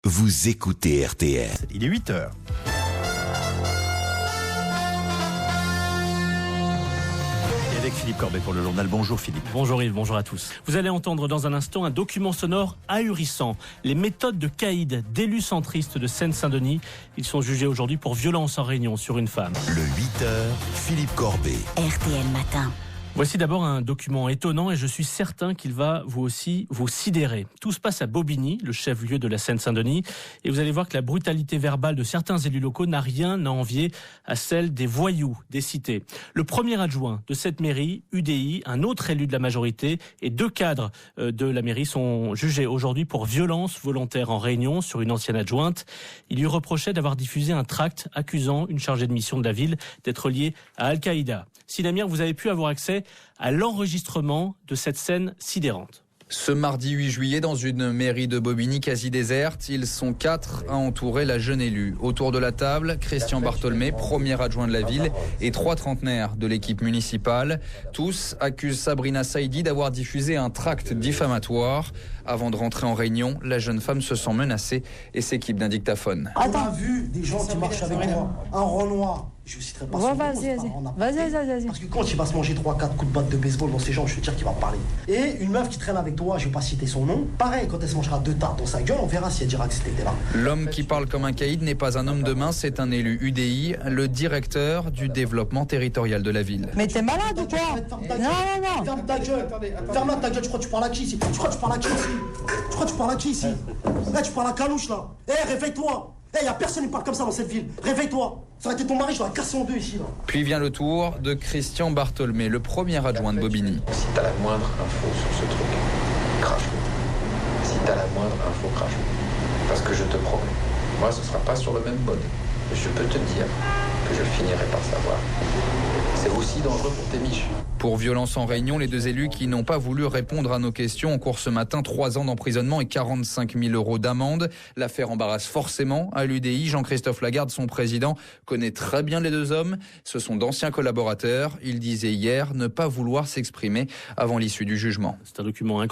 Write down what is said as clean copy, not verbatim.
vous écoutez RTL. Il est 8h. Et avec Philippe Corbet pour le journal. Bonjour Philippe. Bonjour Yves, bonjour à tous. Vous allez entendre dans un instant un document sonore ahurissant. Les méthodes de caïd d'élus centristes de Seine-Saint-Denis. Ils sont jugés aujourd'hui pour violence en réunion sur une femme. Le 8h, Philippe Corbet. RTL Matin. Voici d'abord un document étonnant et je suis certain qu'il va vous aussi vous sidérer. Tout se passe à Bobigny, le chef-lieu de la Seine-Saint-Denis, et vous allez voir que la brutalité verbale de certains élus locaux n'a rien à envier à celle des voyous des cités. Le premier adjoint de cette mairie, UDI, un autre élu de la majorité et deux cadres de la mairie sont jugés aujourd'hui pour violence volontaire en réunion sur une ancienne adjointe. Il lui reprochait d'avoir diffusé un tract accusant une chargée de mission de la ville d'être liée à Al-Qaïda. Sinamir, vous avez pu avoir accès à l'enregistrement de cette scène sidérante. Ce mardi 8 juillet, dans une mairie de Bobigny quasi déserte, ils sont 4 à entourer la jeune élue. Autour de la table, Christian Bartholmé, premier adjoint de la ville, et 3 trentenaires de l'équipe municipale. Tous accusent Sabrina Saïdi d'avoir diffusé un tract diffamatoire. Avant de rentrer en réunion, la jeune femme se sent menacée et s'équipe d'un dictaphone. On a vu des gens qui marchent avec moi, un Renoir. Je ne citerai pas son nom. Vas-y. Parce que quand il va se manger 3-4 coups de batte de baseball dans ses jambes, je veux dire qu'il va parler. Et une meuf qui traîne avec toi, je ne vais pas citer son nom, pareil, quand elle se mangera 2 tartes dans sa gueule, on verra si elle dira que c'était là. L'homme qui parle comme un caïd n'est pas un homme de main, c'est un élu UDI, le directeur du développement territorial de la ville. Mais t'es malade ou quoi? Non. Ferme ta gueule. Ferme ta gueule, tu crois que tu parles à qui ici? Tu crois que tu parles à qui ici? Là, tu parles à Calouche, là. Réveille-toi. Y a personne qui parle comme ça dans cette ville. Réveille-toi. Ça aurait été ton mari, je l'aurais cassé en deux ici, là. Puis vient le tour de Christian Bartholmé, le premier adjoint de Bobigny. Si t'as la moindre info sur ce truc, crache-le. Si t'as la moindre info, crache-le. Parce que je te promets, moi ce sera pas sur le même mode. Je peux te dire que je finirai par savoir. C'est aussi dangereux pour tes miches. Pour violence en réunion, les deux élus qui n'ont pas voulu répondre à nos questions ont cours ce matin 3 ans d'emprisonnement et 45 000 € d'amende. L'affaire embarrasse forcément à l'UDI. Jean-Christophe Lagarde, son président, connaît très bien les deux hommes. Ce sont d'anciens collaborateurs. Il disait hier ne pas vouloir s'exprimer avant l'issue du jugement. C'est un document incroyable.